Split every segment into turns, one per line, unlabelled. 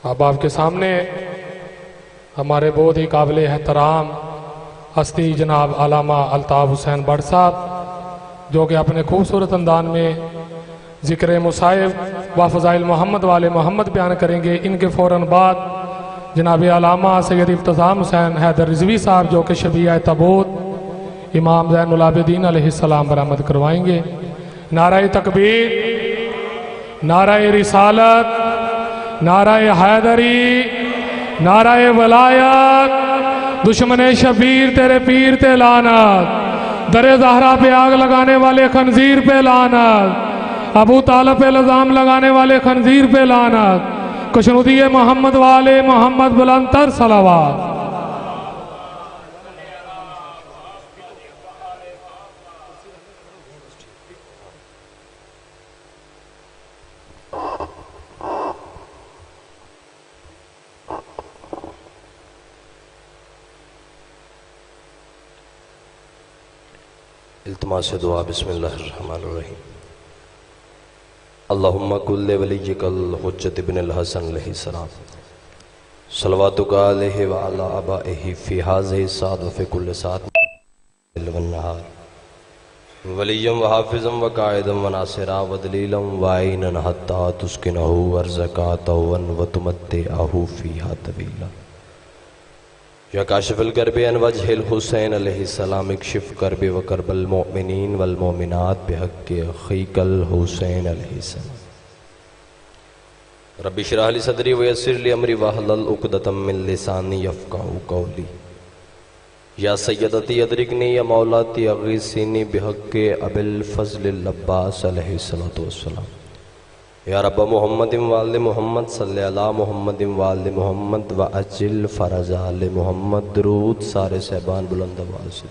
اب آپ کے سامنے ہمارے بہت ہی قابل احترام ہستی جناب علامہ الطاف حسین بٹ صاحب، جو کہ اپنے خوبصورت انداز میں ذکر مصائب و فضائل محمد والے محمد بیان کریں گے۔ ان کے فوراً بعد جناب علامہ سید افتتاح حسین حیدر رضوی صاحب، جو کہ شبیہ تابوت امام زین العابدین علیہ السلام برآمد کروائیں گے۔ نعرہ تکبیر، نعرہ رسالت، نعرہ حیدری، نعرہ ولایت، دشمن شبیر تیرے پیر تے لعنت، در زہرا پہ آگ لگانے والے خنزیر پہ لعنت، ابو طالب پہ الزام لگانے والے خنزیر پہ لعنت، کشنودی محمد والے محمد بلند تر صلوات۔
التماس دعا۔ بسم اللہ الرحمن الرحیم۔ اللہم کل ولیک الحجت ابن الحسن علیہ السلام، صلواتک علیہ وعلی آبائہ فی ہذہ الساعۃ وفی کل ساعۃ باللیل والنہار، ولیا وحافظا وقائدا وناصرا ودلیلا وعینا حتی تسکنہ ارضک طوعا وتمتعہ فیہا طویلا۔ یا کاشف الکرب عن وجہ الحسین علیہ السلام، اکشف کرب و کرب المؤمنین والمؤمنات بحق اخیک الحسین علیہ السلام۔ رب اشرح لی صدری ویسر لی امری واحلل عقدۃ من لسانی یفقہوا قولی۔ یا سیدتی ادرکنی یا مولاتی اغیثینی بحق ابی الفضل العباس علیہ السلام۔ یا رب محمد وآل محمد صلی علی محمد وآل محمد وعجل فرج آل محمد۔ درود سارے صحبان بلند آواز سے۔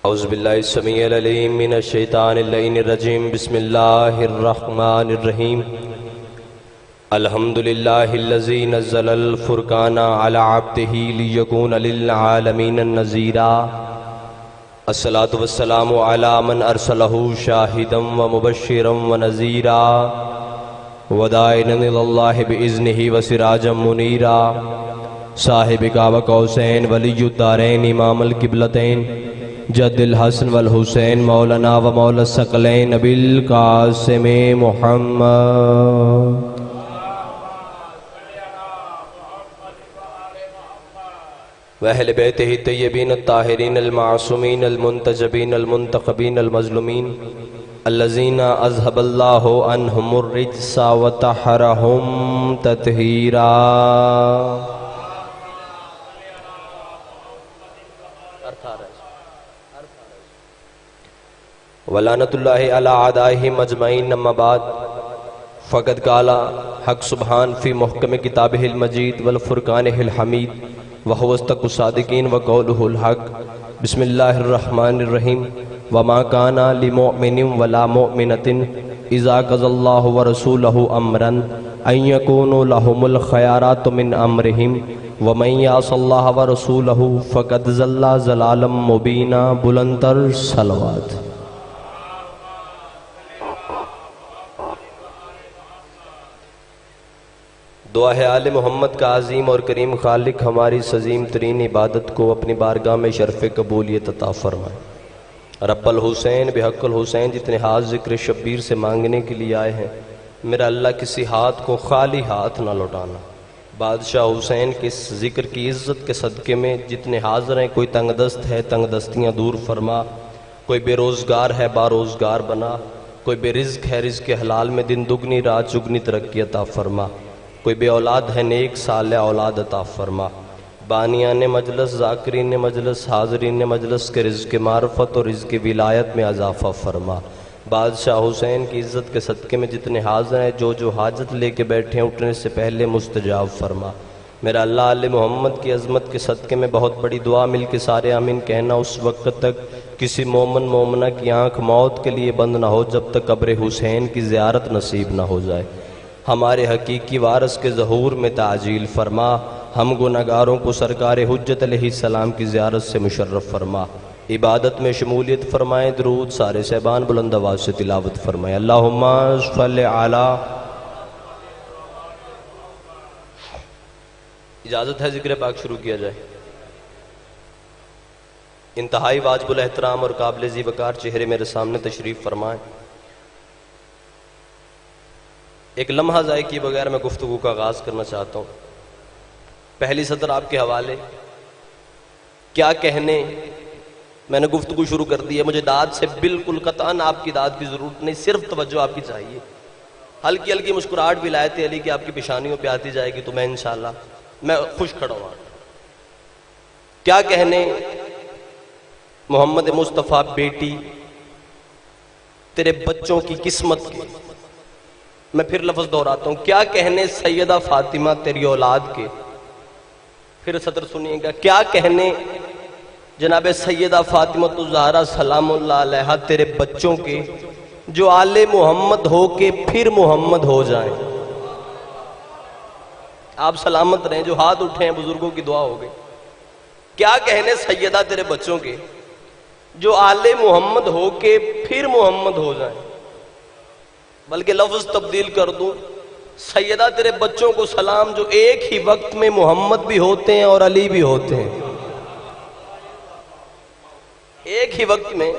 اعوذ باللہ السمیع العلیم من الشیطان اللعین الرجیم، بسم اللہ الرحمن الرحیم۔ الحمدللہ الذی نزل الفرقان علی عبدہ لیکون للعالمین نذیرا۔ الصلاۃ والسلام علی من ارسلہ شاہدا ومبشرا ونذیرا وداعیا الی اللہ باذنہ وسراجا منیرا۔ صاحب کعبہ قوسین ولی الدارین امام القبلتین جد الحسن والحسین مولانا و مولا الثقلین نبی القاسم محمد۔ وأہل بیتہ الطیبین الطاہرین المعصومین المنتجبین المنتخبین المظلومین الذین اذہب اللہ عنہم الرجس وطہرہم تطہیرا۔ ولعنۃ اللہ علی اعدائہم اجمعین، اما بعد فقد قال حق سبحان فی محکم کتابہ المجید والفرقانہ الحمید وہو اصدق الصادقین وقولہ الحق۔ بسم اللہ الرحمن الرحیم۔ وما کان لمؤمن ولا مؤمنۃ اذا قضى اللہ ورسولہ امرا ان یکونوا لهم الخیارات من امرہم ومن یعص اللہ ورسولہ فقد ضل ضلالا مبینا۔ بلندتر صلوات۔ دعا ہے آل محمد کا عظیم اور کریم خالق ہماری عظیم ترین عبادت کو اپنی بارگاہ میں شرف قبولیت عطا فرمائے۔ رب الحسین بحق الحسین جتنے ہاتھ ذکر شبیر سے مانگنے کے لیے آئے ہیں، میرا اللہ کسی ہاتھ کو خالی ہاتھ نہ لوٹانا۔ بادشاہ حسین کے ذکر کی عزت کے صدقے میں جتنے حاضر ہیں، کوئی تنگ دست ہے تنگ دستیاں دور فرما، کوئی بے روزگار ہے باروزگار بنا، کوئی بے رزق ہے رزق حلال میں دن دگنی رات چگنی ترقی عطا فرما، کوئی بے اولاد ہے نیک صالح اولاد عطا فرما۔ بانیان مجلس ذاکرین مجلس حاضرین مجلس کے رزق معرفت اور رزق ولایت میں اضافہ فرما۔ بادشاہ حسین کی عزت کے صدقے میں جتنے حاضر ہیں، جو حاجت لے کے بیٹھے ہیں اٹھنے سے پہلے مستجاب فرما۔ میرا اللہ علیہ محمد کی عظمت کے صدقے میں بہت بڑی دعا، مل کے سارے آمین کہنا۔ اس وقت تک کسی مومن مومنہ کی آنکھ موت کے لیے بند نہ ہو جب تک قبر حسین کی زیارت نصیب نہ ہو جائے۔ ہمارے حقیقی وارث کے ظہور میں تعجیل فرما۔ ہم گناہگاروں کو سرکار حجت علیہ السلام کی زیارت سے مشرف فرما۔ عبادت میں شمولیت فرمائیں، درود سارے صحبان بلند آواز سے تلاوت فرمائیں۔ اللہم صلی علی۔ اجازت ہے ذکر پاک شروع کیا جائے۔ انتہائی واجب الاحترام اور قابل ذی وقار چہرے میرے سامنے تشریف فرمائیں۔ ایک لمحہ ضائع کیے بغیر میں گفتگو کا آغاز کرنا چاہتا ہوں۔ پہلی سطر آپ کے حوالے، کیا کہنے، میں نے گفتگو شروع کر دی ہے، مجھے داد سے بالکل قطعاً آپ کی داد کی ضرورت نہیں، صرف توجہ آپ کی چاہیے۔ ہلکی ہلکی مسکراہٹ بھی ولایت علی کی آپ کی پیشانیوں پہ آتی جائے گی تو میں انشاءاللہ میں خوش کھڑا ہوں۔ کیا کہنے محمد مصطفیٰ بیٹی تیرے بچوں کی قسمت کے، میں پھر لفظ دہراتا ہوں، کیا کہنے سیدہ فاطمہ تیری اولاد کے، پھر سطر سنیے گا، کیا کہنے جناب سیدہ فاطمہ الزہرا سلام اللہ علیہا تیرے بچوں کے جو آل محمد ہو کے پھر محمد ہو جائیں۔ آپ سلامت رہیں، جو ہاتھ اٹھے ہیں بزرگوں کی دعا ہو گئی۔ کیا کہنے سیدہ تیرے بچوں کے جو آل محمد ہو کے پھر محمد ہو جائیں، بلکہ لفظ تبدیل کر دوں، سیدہ تیرے بچوں کو سلام جو ایک ہی وقت میں محمد بھی ہوتے ہیں اور علی بھی ہوتے ہیں۔ ایک ہی وقت میں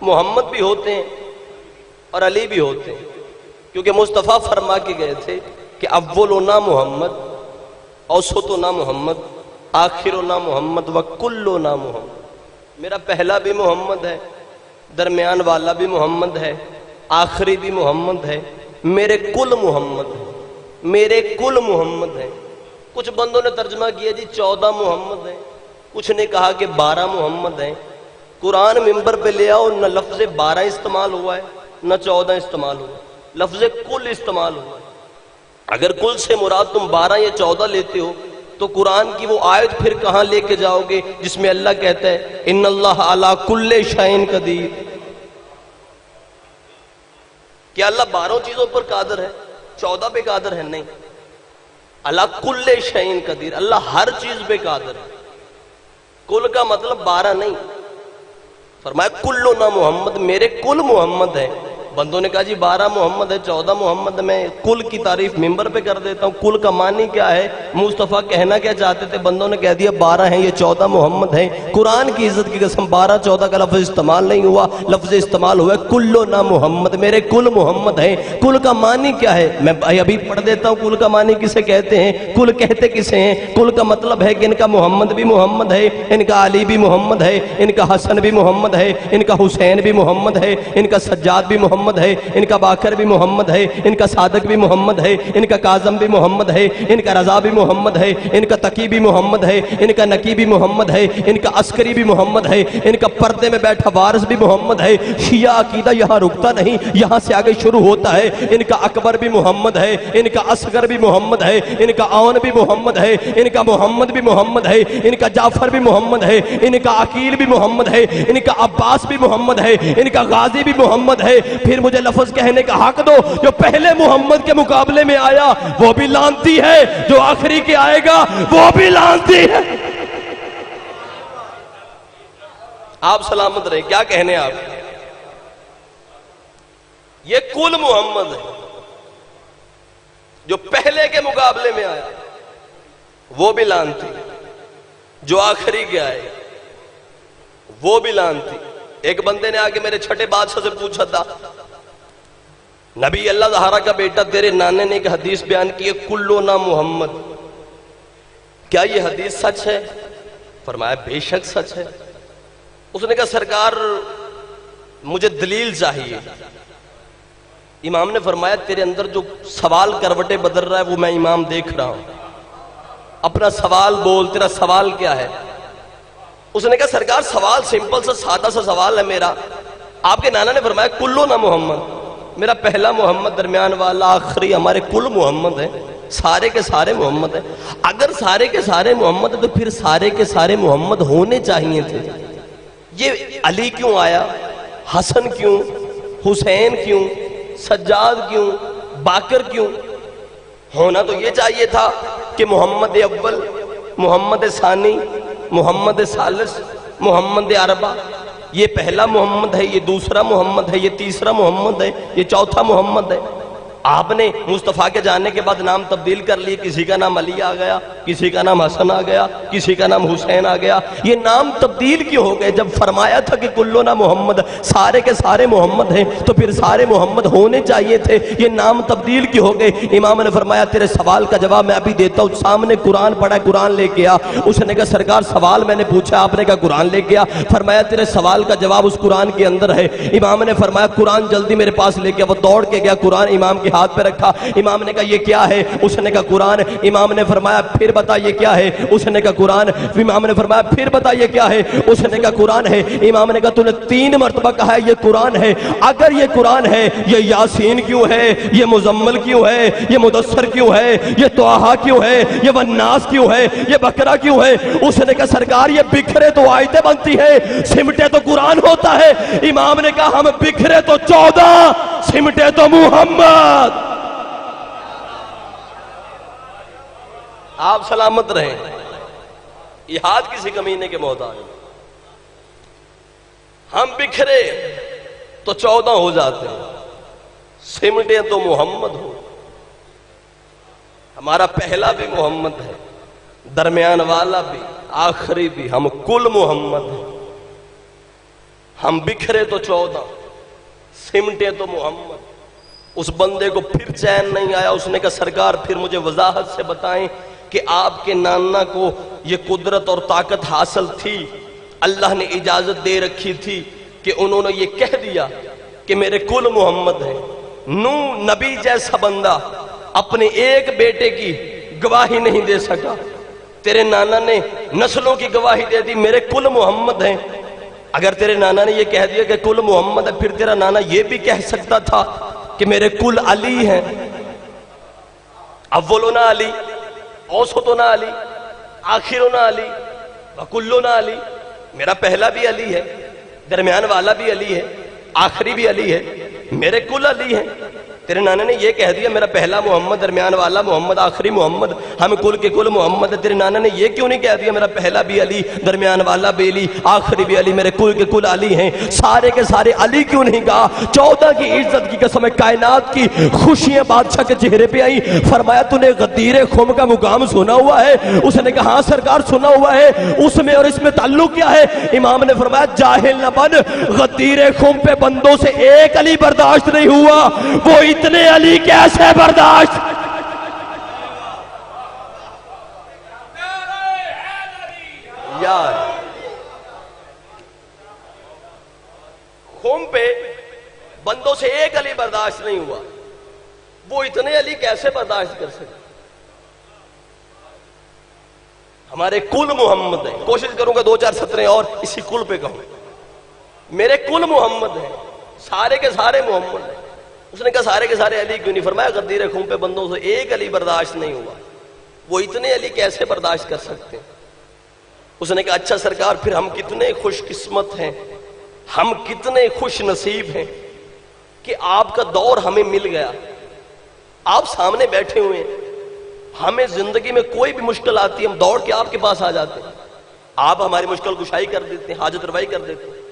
محمد بھی ہوتے ہیں اور علی بھی ہوتے ہیں، کیونکہ مصطفیٰ فرما کے گئے تھے کہ اولنا محمد، اوسطنا محمد، آخرنا محمد وکلنا محمد۔ میرا پہلا بھی محمد ہے، درمیان والا بھی محمد ہے، آخری بھی محمد ہے، میرے کل محمد ہے، میرے کل محمد ہے۔ کچھ بندوں نے ترجمہ کیا جی 14 محمد ہیں، کچھ نے کہا کہ 12 محمد ہیں۔ قرآن ممبر پہ لے آؤ، نہ لفظ 12 استعمال ہوا ہے نہ 14 استعمال ہوا ہے، لفظ کل استعمال ہوا ہے۔ اگر کل سے مراد تم 12 یا 14 لیتے ہو تو قرآن کی وہ آیت پھر کہاں لے کے جاؤ گے جس میں اللہ کہتا ہے ان اللہ علی کل شیء قدیر؟ کیا اللہ 12 چیزوں پر قادر ہے، 14 پہ قادر ہے؟ نہیں، اللہ کل شیء قدیر، اللہ ہر چیز پہ قادر ہے۔ کل کا مطلب 12 نہیں، فرمایا کلنا محمد، میرے کل محمد ہے۔ بندوں نے کہا جی 12 محمد ہے، 14 محمد، میں کل کی تعریف ممبر پہ کر دیتا ہوں، کل کا معنی کیا ہے؟ مصطفیٰ کہنا کیا چاہتے تھے؟ بندوں نے کہہ دیا 12 ہیں، یہ 14 محمد ہیں۔ قرآن کی عزت کی قسم 12 14 کا لفظ استعمال نہیں ہوا، لفظ استعمال ہوا ہے کلنا محمد، میرے کل محمد ہیں۔ کل کا معنی کیا ہے؟ میں ابھی پڑھ دیتا ہوں کل کا معنی کسے کہتے ہیں، کل کہتے کسے ہیں؟ کل کا مطلب ہے کہ ان کا محمد بھی محمد ہے، ان کا علی بھی محمد ہے، ان کا حسن بھی محمد ہے، ان کا حسین بھی محمد ہے، ان کا سجاد بھی محمد ہے، ان کا باکر بھی محمد ہے، ان کا صادق بھی محمد ہے، ان کا کاظم بھی محمد ہے، ان کا رضا بھی محمد ہے، ان کا تقی بھی محمد ہے، ان کا نقی بھی محمد ہے، ان کا عسکری بھی محمد ہے، ان کا پردے میں بیٹھا وارث بھی محمد ہے۔ شیعہ عقیدہ یہاں رکتا نہیں، یہاں سے آگے شروع ہوتا ہے۔ ان کا اکبر بھی محمد ہے، ان کا اصغر بھی محمد ہے، ان کا اون بھی محمد ہے، ان کا محمد بھی محمد ہے، ان کا جعفر بھی محمد ہے، ان کا عقیل بھی محمد ہے، ان کا عباس بھی محمد ہے، ان کا غازی بھی محمد ہے۔ پھر مجھے لفظ کہنے کا حق دو، جو پہلے محمد کے مقابلے میں آیا وہ بھی لعنتی ہے، جو آخری کے آئے گا وہ بھی لعنتی ہے۔ آپ سلامت رہے، کیا کہنے آپ؟ یہ کل محمد ہے، جو پہلے کے مقابلے میں آیا وہ بھی لعنتی، جو آخری کے آئے وہ بھی لعنتی۔ ایک بندے نے آگے میرے چھٹے بادشاہ سے پوچھا تھا، نبی اللہ زہرا کا بیٹا تیرے نانے نے ایک حدیث بیان کی ہے کلنا محمد، کیا یہ حدیث سچ ہے؟ فرمایا بے شک سچ ہے۔ اس نے کہا سرکار مجھے دلیل چاہیے۔ امام نے فرمایا تیرے اندر جو سوال کروٹیں بدل رہا ہے وہ میں امام دیکھ رہا ہوں، اپنا سوال بول، تیرا سوال کیا ہے؟ اس نے کہا سرکار سوال سمپل سا سادہ سا سوال ہے میرا، آپ کے نانا نے فرمایا کلنا محمد، میرا پہلا محمد، درمیان والا، آخری، ہمارے کل محمد ہیں، سارے کے سارے محمد ہیں۔ اگر سارے کے سارے محمد ہیں تو پھر سارے کے سارے محمد ہونے چاہیے تھے۔ یہ علی کیوں آیا، حسن کیوں، حسین کیوں، سجاد کیوں، باکر کیوں؟ ہونا تو یہ چاہیے تھا کہ محمد اول، محمد ثانی، محمد ثالث، محمد اربع، یہ پہلا محمد ہے، یہ دوسرا محمد ہے، یہ تیسرا محمد ہے، یہ چوتھا محمد ہے۔ آپ نے مصطفیٰ کے جاننے کے بعد نام تبدیل کر لیے، کسی کا نام علی آ گیا، کسی کا نام حسن آ گیا، کسی کا نام حسین آ گیا۔ یہ نام تبدیل کیوں ہو گئے؟ جب فرمایا تھا کہ کلنا محمد، سارے کے سارے محمد ہیں، تو پھر سارے محمد ہونے چاہیے تھے، یہ نام تبدیل کیوں ہو گئے؟ امام نے فرمایا تیرے سوال کا جواب میں ابھی دیتا ہوں۔ سامنے قرآن پڑھا، قرآن لے کے آ۔ اس نے کہا سرکار سوال میں نے پوچھا، آپ نے کہا قرآن لے کے آ۔ فرمایا تیرے سوال کا جواب اس قرآن کے اندر ہے۔ امام نے فرمایا قرآن جلدی میرے پاس لے کے آ۔ وہ دوڑ کے گیا، قرآن امام کے ہاتھ پہ رکھا۔ امام نے کہا یہ کیا ہے؟ اس نے کہا قرآن۔ امام نے فرمایا پھر بتا یہ کیا ہے؟ اس نے کہا قرآن۔ امام نے فرمایا پھر بتا یہ کیا ہے؟ اس نے کہا قرآن ہے۔ امام نے کہا تو نے 3 مرتبہ کہا ہے یہ قرآن ہے، اگر یہ قرآن ہے یہ یاسین کیوں ہے؟ یہ مزمل کیوں ہے؟ یہ مدثر کیوں ہے؟ یہ طٰہٰ کیوں ہے؟ یہ والناس کیوں ہے؟ یہ بقرہ کیوں ہے؟ اس نے کہا سرکار یہ بکھرے تو آیتیں بنتی ہیں، سمٹے تو قرآن ہوتا ہے۔ امام نے کہا ہم بکھرے تو 14، سمٹے تو محمد۔ آپ سلامت رہیں، یہ ہاتھ کسی کمینے کے محتاج ہیں۔ ہم بکھرے تو 14 ہو جاتے ہیں، سمٹے تو محمد ہو۔ ہمارا پہلا بھی محمد ہے، درمیان والا بھی، آخری بھی، ہم کل محمد ہیں۔ ہم بکھرے تو 14، سمٹے تو محمد۔ اس بندے کو پھر چین نہیں آیا، اس نے کہا سرکار پھر مجھے وضاحت سے بتائیں کہ آپ کے نانا کو یہ قدرت اور طاقت حاصل تھی، اللہ نے اجازت دے رکھی تھی کہ انہوں نے یہ کہہ دیا کہ میرے کل محمد ہیں۔ نوح نبی جیسا بندہ اپنے ایک بیٹے کی گواہی نہیں دے سکا، تیرے نانا نے نسلوں کی گواہی دے دی میرے کل محمد ہیں۔ اگر تیرے نانا نے یہ کہہ دیا کہ کل محمد ہے، پھر تیرا نانا یہ بھی کہہ سکتا تھا کہ میرے کل علی ہیں، اولنا علی، اوسطنا علی، آخرنا علی، وکلنا علی۔ میرا پہلا بھی علی ہے، درمیان والا بھی علی ہے، آخری بھی علی ہے، میرے کل علی ہیں۔ تیرے نانا نے یہ کہہ دیا میرا پہلا محمد، درمیان والا محمد، آخری محمد، ہم کل کے کل محمد ہے۔ تیرے نانا نے یہ کیوں نہیں کہہ دیا میرا پہلا بھی علی، درمیان والا بھی علی، آخری بھی علی، میرے کل کے کل علی ہیں؟ سارے کے سارے علی کیوں نہیں کہا؟ 14 کی عزت کی قسم، کائنات کی خوشیاں بادشاہ کے چہرے پہ آئیں۔ فرمایا تو نے غدیر خم کا مقام سنا ہوا ہے؟ اس نے کہا ہاں سرکار سنا ہوا ہے، اس میں اور اس میں تعلق کیا ہے؟ امام نے فرمایا جاہل نہ بن، غدیر خم پہ بندوں سے ایک علی برداشت نہیں ہوا، وہ اتنے علی کیسے برداشت؟ یار خم پہ بندوں سے ایک علی برداشت نہیں ہوا، وہ اتنے علی کیسے برداشت کر سکتے؟ ہمارے کل محمد ہیں، کوشش کروں گا 2-4 سطریں اور اسی کل پہ کہوں، میرے کل محمد ہیں، سارے کے سارے محمد ہیں۔ اس نے کہا سارے کے سارے علی کیوں نہیں؟ فرمایا غدیر خم پہ بندوں سے ایک علی برداشت نہیں ہوا، وہ اتنے علی کیسے برداشت کر سکتے ہیں؟ اس نے کہا اچھا سرکار پھر ہم کتنے خوش قسمت ہیں، ہم کتنے خوش نصیب ہیں کہ آپ کا دور ہمیں مل گیا، آپ سامنے بیٹھے ہوئے ہیں، ہمیں زندگی میں کوئی بھی مشکل آتی ہے ہم دوڑ کے آپ کے پاس آ جاتے ہیں، آپ ہماری مشکل کشائی کر دیتے ہیں، حاجت روائی کر دیتے ہیں،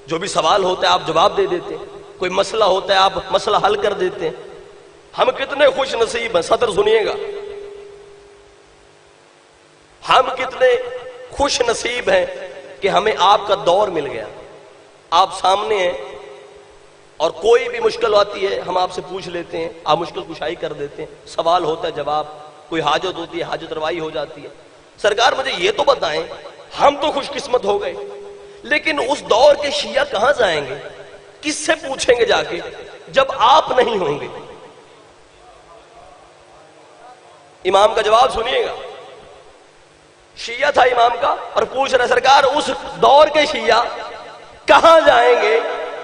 جو بھی سوال ہوتا ہے آپ جواب دے دیتے ہیں، کوئی مسئلہ ہوتا ہے آپ مسئلہ حل کر دیتے ہیں۔ ہم کتنے خوش نصیب ہیں، سطر سنیے گا، ہم کتنے خوش نصیب ہیں کہ ہمیں آپ کا دور مل گیا، آپ سامنے ہیں اور کوئی بھی مشکل آتی ہے ہم آپ سے پوچھ لیتے ہیں، آپ مشکل کشائی کر دیتے ہیں، سوال ہوتا ہے جواب، کوئی حاجت ہوتی ہے حاجت روائی ہو جاتی ہے۔ سرکار مجھے یہ تو بتائیں، ہم تو خوش قسمت ہو گئے، لیکن اس دور کے شیعہ کہاں جائیں گے؟ کس سے پوچھیں گے جا کے جب آپ نہیں ہوں گے؟ امام کا جواب سنیے گا، شیعہ تھا امام کا اور پوچھ رہا سرکار اس دور کے شیعہ کہاں جائیں گے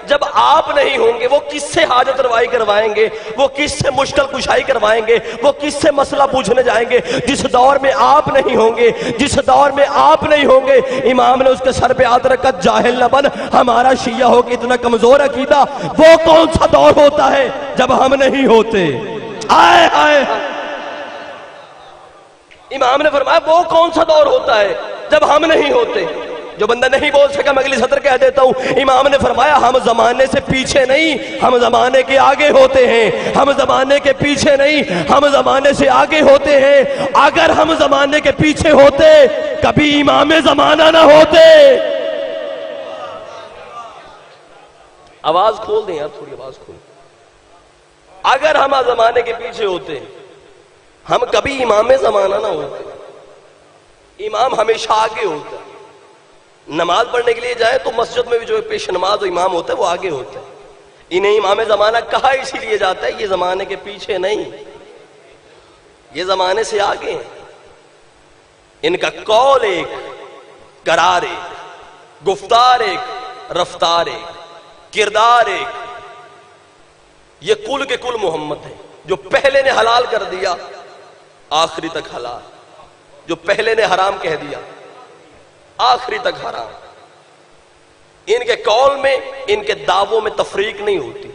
جب آپ نہیں ہوں گے؟ وہ کس سے حاجت روائی کروائیں گے؟ وہ کس سے مشکل کشائی کروائیں گے؟ وہ کس سے مسئلہ پوچھنے جائیں گے جس دور میں آپ نہیں ہوں گے؟ جس دور میں آپ نہیں ہوں گے۔ امام نے اس کے سر پہ ہاتھ رکھا، جاہل نہ بن، ہمارا شیعہ ہو کے اتنا کمزور عقیدہ، وہ کون سا دور ہوتا ہے جب ہم نہیں ہوتے؟ آئے آئے امام نے فرمایا وہ کون سا دور ہوتا ہے جب ہم نہیں ہوتے؟ جو بندہ نہیں بول سکا میں اگلی سطر کہہ دیتا ہوں. امام نے فرمایا ہم زمانے سے پیچھے نہیں، ہم زمانے کے آگے ہوتے ہیں. ہم زمانے کے پیچھے نہیں، ہم زمانے سے آگے ہوتے ہیں. اگر ہم زمانے کے پیچھے ہوتے کبھی امام زمانہ نہ ہوتے. آواز کھول دیں یار، تھوڑی آواز کھول. اگر ہم زمانے کے پیچھے ہوتے ہم کبھی امام زمانہ نہ ہوتے. امام ہمیشہ آگے ہوتا ہے. نماز پڑھنے کے لیے جائے تو مسجد میں بھی جو پیش نماز امام ہوتا ہے وہ آگے ہوتا ہے. انہیں امام زمانہ کہا اسی لیے جاتا ہے یہ زمانے کے پیچھے نہیں، یہ زمانے سے آگے ہیں. ان کا قول ایک، قرار ایک، گفتار ایک، رفتار ایک، کردار ایک. یہ کل کے کل محمد ہے. جو پہلے نے حلال کر دیا آخری تک حلال، جو پہلے نے حرام کہہ دیا آخری تک حرام. ان کے قول میں، ان کے دعووں میں تفریق نہیں ہوتی.